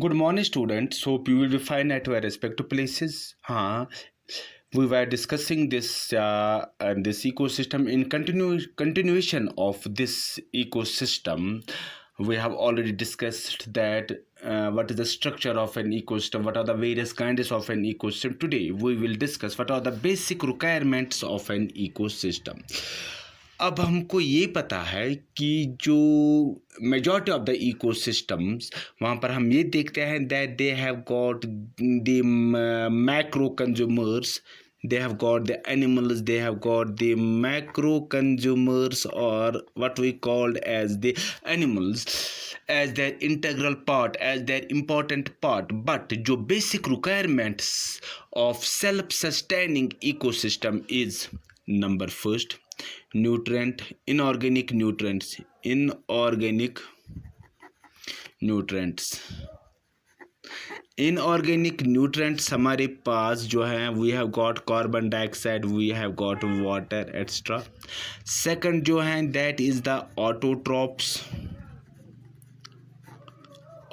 Good morning, students. Hope you will be fine at your respective places. We were discussing this and this ecosystem in continuation of this ecosystem. We have already discussed that what is the structure of an ecosystem, what are the various kinds of an ecosystem. Today, we will discuss what are the basic requirements of an ecosystem. अब हमको ये पता है कि जो majority of the ecosystems वहाँ पर हम ये देखते हैं that they have got the macro consumers, they have got the animals, they have got the macro consumers, or what we called as the animals, as their integral part, as their important part. But जो basic requirements of self-sustaining ecosystem is number first, nutrient, inorganic nutrients, inorganic nutrients हमारे पास जो हैं we have got carbon dioxide, we have got water extra. Second जो हैं that is the autotrophs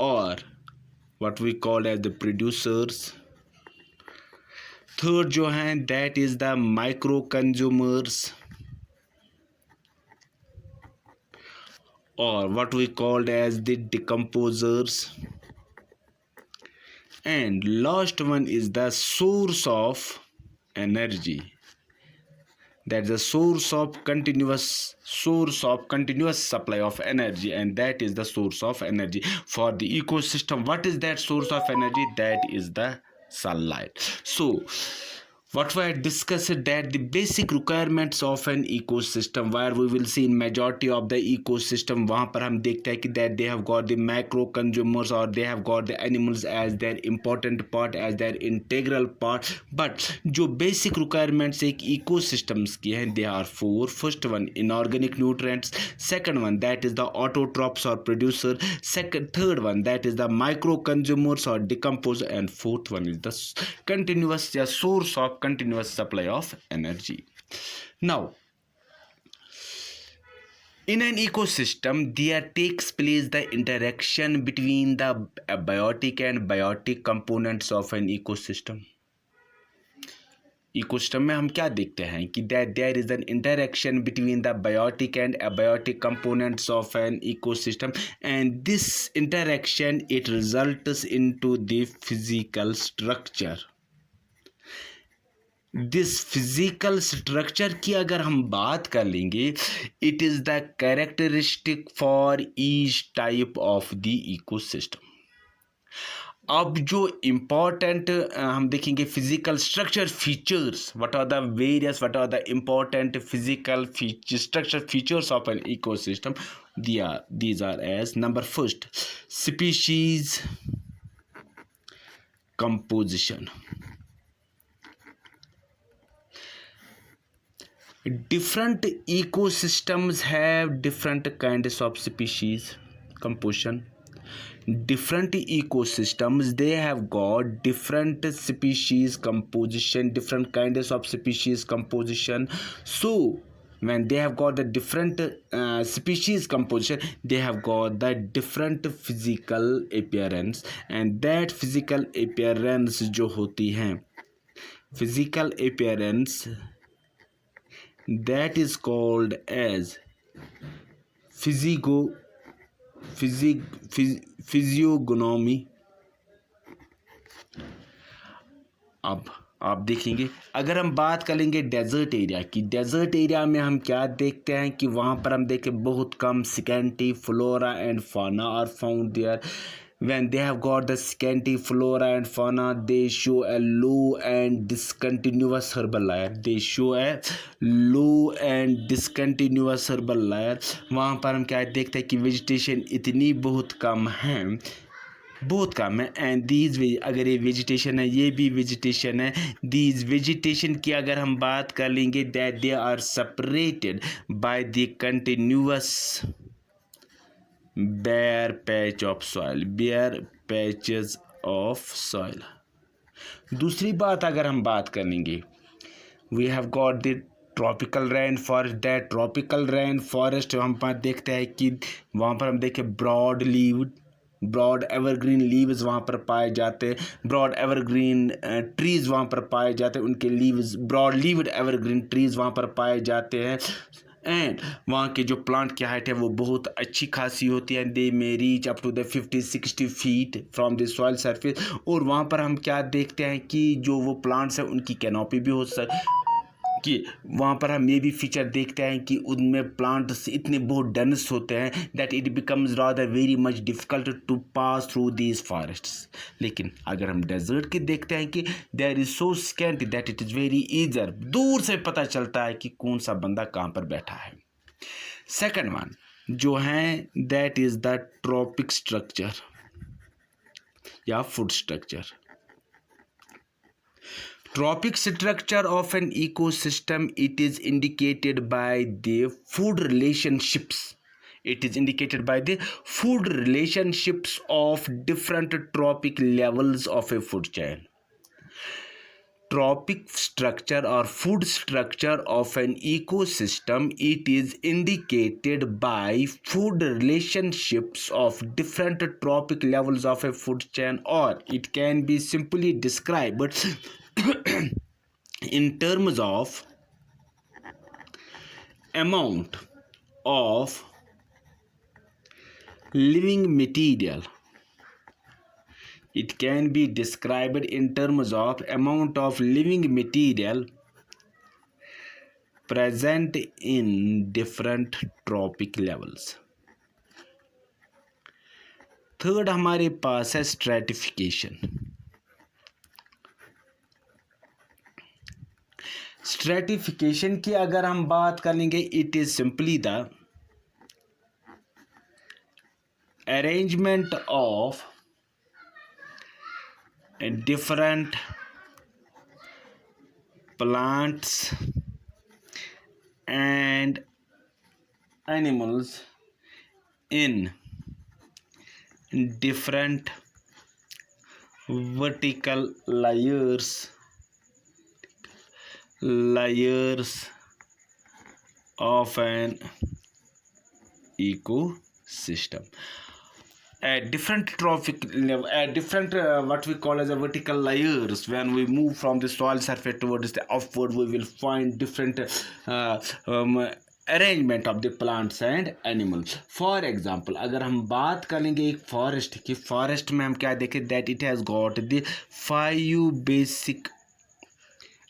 और what we call as the producers. Third जो हैं that is the micro consumers और what we called as the decomposers. And last one is the source of energy, that's the source of continuous supply of energy, and that is the source of energy for the ecosystem. What is that source of energy? That is the sunlight. So what we had discussed that the basic requirements of an ecosystem, where we will see in majority of the ecosystem वहाँ पर हम देखते हैं कि that they have got the macro consumers or they have got the animals as their important part, as their integral part. But जो basic requirements एक ecosystems की हैं they are four. First one inorganic nutrients, second one that is the autotrophs or producer, third one that is the micro consumers or decomposer, and fourth one is the continuous source of continuous supply of energy. Now, in an ecosystem, there takes place the interaction between the abiotic and biotic components of an ecosystem. Ecosystem में हम क्या देखते हैं कि that there is an interaction between the biotic and abiotic components of an ecosystem, and this interaction it results into the physical structure. This physical structure की अगर हम बात कर लेंगे, it is the characteristic for each type of the ecosystem. अब जो important हम देखेंगे physical structure features, what are the important physical structure features of an ecosystem. these are as number first, species composition. Different ecosystems have different kinds of species composition. Different ecosystems, they have got different species composition, different kinds of species composition. So when they have got the different species composition, they have got the different physical appearance, and that physical appearance जो होती हैं physical appearance, that is called as physiognomy. अब आप देखेंगे अगर हम बात करेंगे डेजर्ट एरिया की, डेजर्ट एरिया में हम क्या देखते हैं कि वहाँ पर हम देखें बहुत कम scanty flora and fauna are found there. When they have got the scanty flora and fauna, they show a low and discontinuous herbal layer. वहाँ पर हम क्या देखते हैं कि वेजिटेशन इतनी बहुत कम है, एंड दीज अगर ये वेजिटेशन है, ये भी वेजिटेशन है. दीज वेजिटेशन की अगर हम बात कर लेंगे that they are separated by the continuous bare patches of soil. दूसरी बात अगर हम बात कर लेंगे, we have got the tropical rain forest. That tropical rain forest हम पर देखते हैं कि वहाँ पर हम देखें broad leaved broad evergreen leaves वहाँ पर पाए जाते हैं, ब्रॉड एवरग्रीन ट्रीज़ वहाँ पर पाए जाते हैं, उनके leaves broad leaved evergreen trees वहाँ पर पाए जाते हैं। एंड वहाँ के जो प्लांट की हाइट है वो बहुत अच्छी खासी होती है, they may reach up to the 50-60 feet from the soil surface. और वहाँ पर हम क्या देखते हैं कि जो वो प्लांट्स हैं उनकी कैनोपी भी हो कि वहाँ पर हम ये भी फीचर देखते हैं कि उनमें प्लांट्स इतने बहुत डेंस होते हैं that it becomes rather very much difficult to pass through these forests. लेकिन अगर हम डेजर्ट की देखते हैं कि there is so scant that it is very easier, दूर से पता चलता है कि कौन सा बंदा कहाँ पर बैठा है। सेकंड वन जो है that is the trophic structure या food structure. Trophic structure of an ecosystem, it is indicated by the food relationships. It is indicated by the food relationships of different trophic levels of a food chain. Trophic structure or food structure of an ecosystem, it is indicated by food relationships of different trophic levels of a food chain, or it can be simply described in terms of amount of living material. It can be described in terms of amount of living material present in different trophic levels. Third हमारे पास है stratification. Stratification की अगर हम बात करेंगे, it is simply the arrangement of different plants and animals in different vertical layers of an ecosystem. At different trophic level, at different what we call as a vertical layers, when we move from the soil surface towards the upward, we will find different arrangement of the plants and animals. For example अगर हम बात करेंगे एक forest की, forest में हम क्या देखें that it has got the 5 basic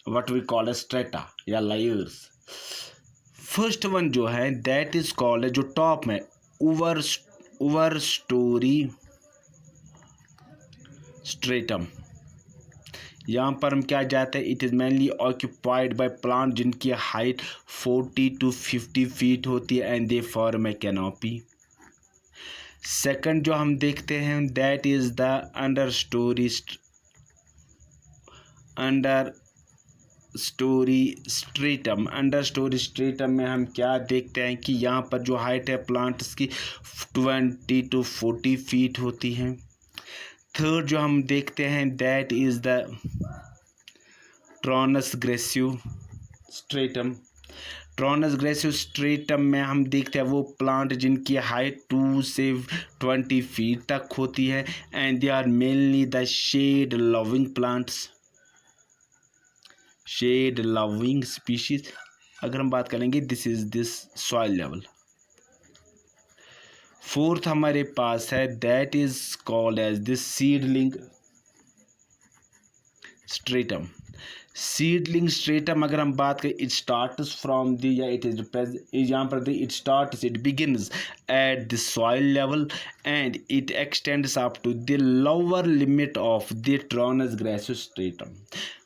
what we call strata या लेयर्स। फर्स्ट वन जो है दैट इज कॉल्ड, जो टॉप में ओवर स्टोरी स्ट्रेटम, यहाँ पर हम क्या जाते हैं, it is mainly occupied by plant जिनकी हाइट 40 to 50 फीट होती है and they form a canopy. Second जो हम देखते हैं that is the under story stratum. Under story stratum में हम क्या देखते हैं कि यहाँ पर जो हाइट है प्लांट्स की 20 to 40 फीट होती है। थर्ड जो हम देखते हैं that is the transgressive stratum. ट्रांसग्रेसिव stratum में हम देखते हैं वो प्लांट जिनकी हाइट 2 से 20 फीट तक होती है and they are mainly the shade loving plants, shade loving species. अगर हम बात करेंगे this is this soil level. Fourth हमारे पास है that is called as this seedling stratum. Seedling stratum अगर हम बात करें इट स्टार्ट्स फ्रॉम द या इट इज यहाँ पर it begins at the soil level and it extends up to the lower limit of the transgressive stratum,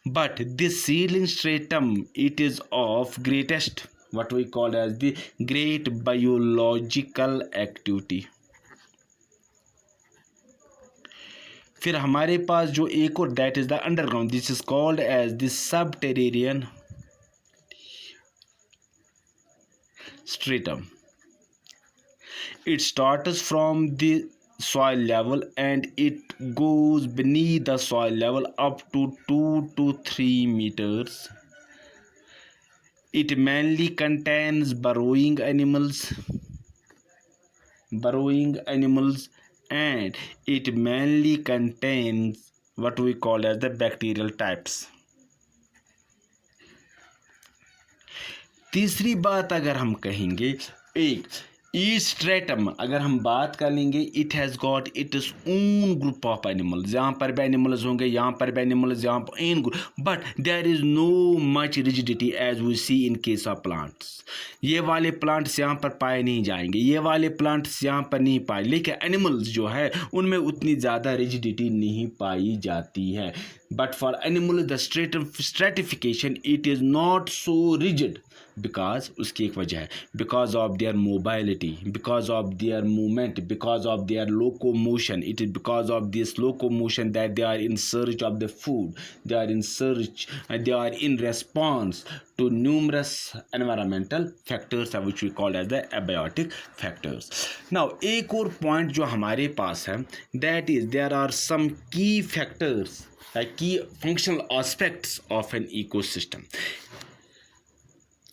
but this seedling stratum it is of greatest what we call as the great biological activity। फिर हमारे पास जो एक और that is the underground, this is called as the subterranean stratum। It starts from the soil level and it goes beneath the soil level up to 2 to 3 meters. It mainly contains burrowing animals and it mainly contains what we call as the bacterial types. तीसरी बात अगर हम कहेंगे, एक each stratum अगर हम बात कर लेंगे, it has got its own group of animals, यहाँ पर भी एनिमल्स होंगे, यहाँ पर भी एनिमल्स, यहाँ पर in group, but there is no much rigidity as we see in case of plants. ये वाले प्लांट्स यहाँ पर पाए नहीं जाएंगे, ये वाले प्लांट्स यहाँ पर नहीं पाए, लेकिन एनिमल्स जो है उनमें उतनी ज़्यादा रिजिडिटी नहीं पाई जाती है. But for animal the stratification it is not so rigid, because उसकी एक वजह है, because of their mobility, because of their movement, because of their locomotion. It is because of this locomotion that they are in search of the food, they are in search, they are in response to numerous environmental factors which we call as the abiotic factors. Now एक और point जो हमारे पास है, that is there are some key factors, like key functional aspects of an ecosystem.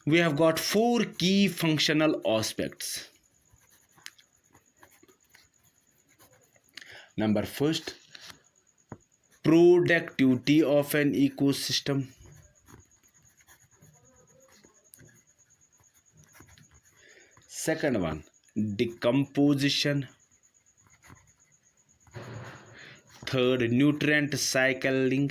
We have got 4 key functional aspects. Number first, productivity of an ecosystem. Second one, decomposition. Third, nutrient cycling.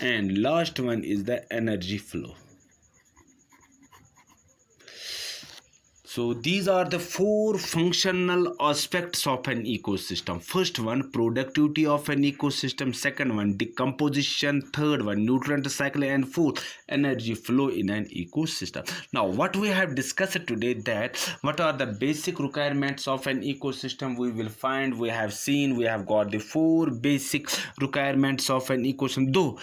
And last one is the energy flow. So these are the 4 functional aspects of an ecosystem. First one, productivity of an ecosystem. Second one, decomposition. Third one, nutrient cycle. And fourth, energy flow in an ecosystem. Now what we have discussed today, that what are the basic requirements of an ecosystem, we will find, we have seen, we have got the 4 basic requirements of an ecosystem. Though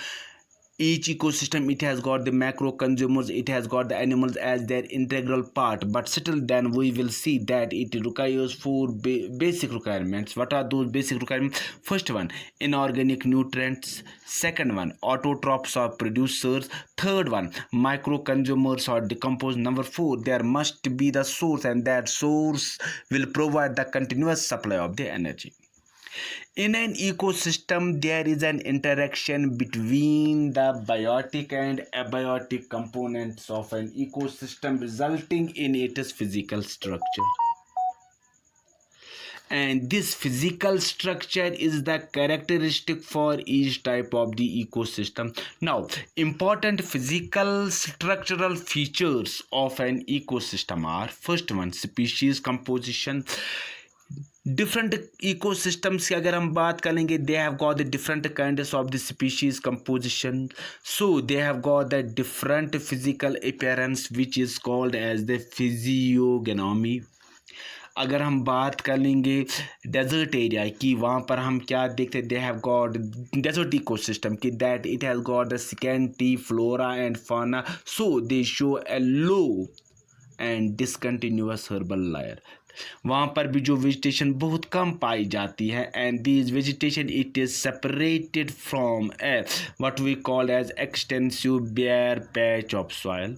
each ecosystem, it has got the macro consumers, it has got the animals as their integral part, but still then we will see that it requires 4 basic requirements. What are those basic requirements? First one, inorganic nutrients. Second one, autotrophs or producers. Third one, micro consumers or decompose. Number 4, there must be the source, and that source will provide the continuous supply of the energy. In an ecosystem, there is an interaction between the biotic and abiotic components of an ecosystem, resulting in its physical structure. And this physical structure is the characteristic for each type of the ecosystem. Now, important physical structural features of an ecosystem are: first one, species composition. Different ecosystems की अगर हम बात करेंगे, they have got the different kinds of the species composition, so they have got the different physical appearance which is called as the physiognomy. अगर हम बात कर लेंगे डेजर्ट एरिया की, वहाँ पर हम क्या देखते हैं, they have got desert ecosystem की, that it has got the scanty flora and fauna, so they show a low and discontinuous herbal layer. वहाँ पर भी जो वेजिटेशन बहुत कम पाई जाती है, and this vegetation it is separated from a what we call as extensive bare patch of soil.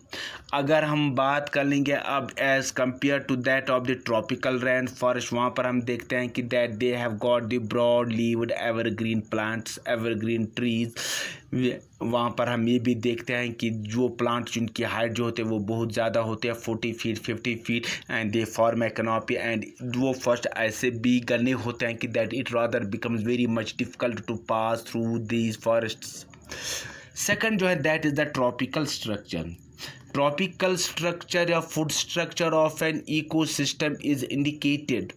अगर हम बात कर लेंगे अब as compare to that of the tropical rain forest, वहाँ पर हम देखते हैं कि that they have got the broad leaved evergreen plants, evergreen trees. वहाँ पर हम ये भी देखते हैं कि जो प्लांट जिनकी हाइट जो होते हैं वो बहुत ज़्यादा होते हैं, 40 feet 50 feet, and they form a canopy, and वो फर्स्ट ऐसे भी घने होते हैं कि that it rather becomes very much difficult to pass through these forests. Second जो है that is the tropical structure. Tropical structure or food structure of an ecosystem is indicated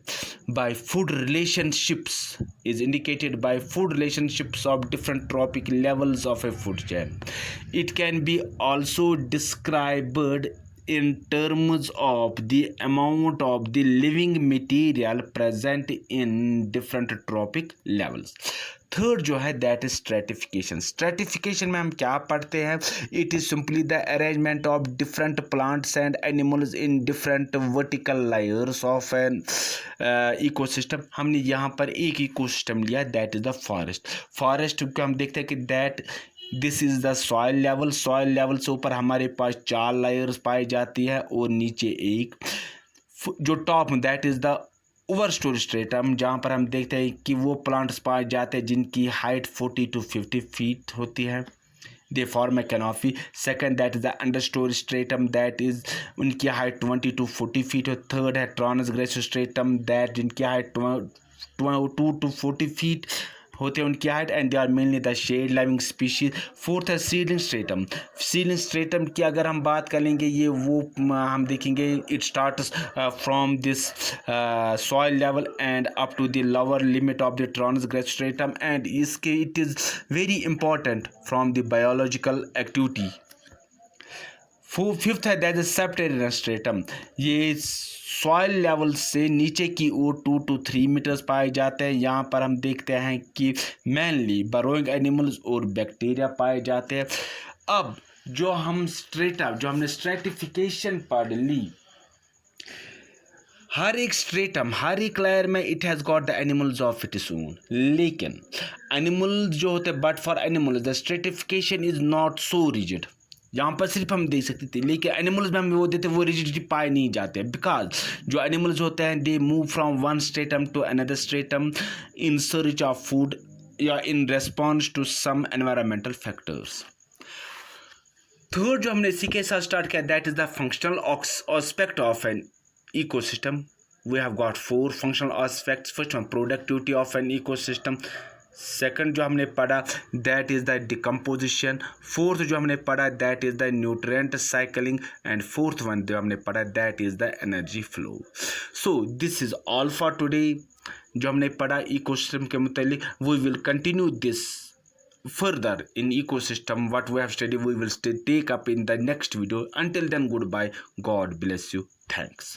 by food relationships, of different trophic levels of a food chain. It can be also described in terms of the amount of the living material present in different trophic levels. Third जो है that is stratification. Stratification में हम क्या पढ़ते हैं, it is simply the arrangement of different plants and animals in different vertical layers of an ecosystem. हमने यहाँ पर एक इकोसिस्टम लिया, that is the forest. Forest को हम देखते हैं कि that this is the soil level. Soil level से ऊपर हमारे पास 4 लेयर्स पाई जाती है और नीचे एक जो top that is the over story stratum, जहाँ पर हम देखते हैं कि वो प्लांट्स पाए जाते हैं जिनकी हाइट 40 to 50 फीट होती है। They form a canopy. Second that is the under story stratum, that is उनकी हाइट 20 to 40 फीट है। थर्ड है ट्रांसग्रेसिव स्ट्रेटम, दैट जिनकी हाइट 2 to 40 फीट होते हैं उनकी height, and they are mainly the shade living species. Fourth है seedling stratum. Seedling stratum की अगर हम बात करेंगे, ये वो हम देखेंगे it starts from this soil level and up to the lower limit of the transgressive stratum, and इसके it is very important from the biological activity. Fifth है दैट इज सबटेरियन स्ट्रेटम। ये सॉइल लेवल से नीचे की ओर 2 to 3 metres पाए जाते हैं। यहाँ पर हम देखते हैं कि मेनली बरोइंग एनिमल्स और बैक्टीरिया पाए जाते हैं। अब जो हमने स्ट्रेटिफिकेशन पढ़ ली, हर एक स्ट्रेटम, हर एक लेयर में it has got the animals of its own, लेकिन एनिमल्स जो होते हैं, but for animals the stratification is not so rigid. यहाँ पर सिर्फ हम देख सकते थे, लेकिन एनिमल्स में हम वो देते वो रिजिडिटी पाए नहीं जाते, बिकॉज जो एनिमल्स होते हैं they move from one stratum to another stratum in search of food या in response to some environmental factors. Third जो हमने इसी के साथ स्टार्ट किया, that is the functional aspect of an ecosystem. We have got 4 functional aspects. First one, productivity of an ecosystem. Second जो हमने पढ़ा that is the decomposition. Fourth जो हमने पढ़ा that is the nutrient cycling, and fourth one जो हमने पढ़ा that is the energy flow. So this is all for today. जो हमने पढ़ा इकोसिस्टम के मुतालिक, we will continue this further in ecosystem. What we have studied we will take up in the next video. Until then, goodbye. God bless you. Thanks.